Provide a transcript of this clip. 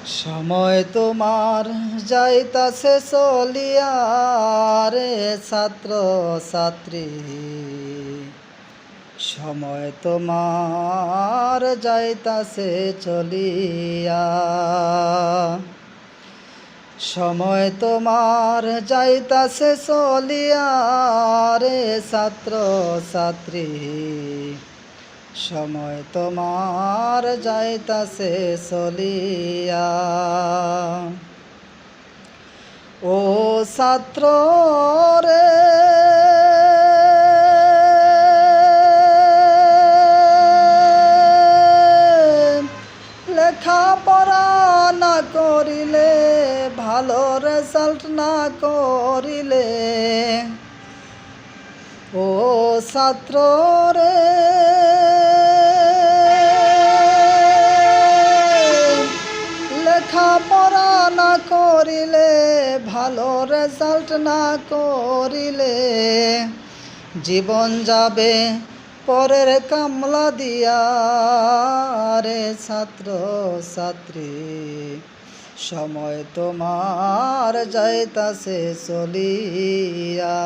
সময় তোমার যাইতাছে চলিয়া রে ছাত্র ছাত্রী, সময় তোমার যাইতাছে চলিয়া। সময় তোমার যাইতাছে চলিয়া রে ছাত্র ছাত্রী, সময় তোমার যাইতাছে চলিয়া। ও ছাত্র রে লেখাপড়া না করিলে, ভালো রেজাল্ট না করিলে, ও ছাত্র রে লেখাপড়া না করিলে, ভালো রেজাল্ট না করিলে, জীবন যাবে পরের কামলা দিয়া রে ছাত্র ছাত্রী, সময় তোমার যাইতাছে চলিয়া।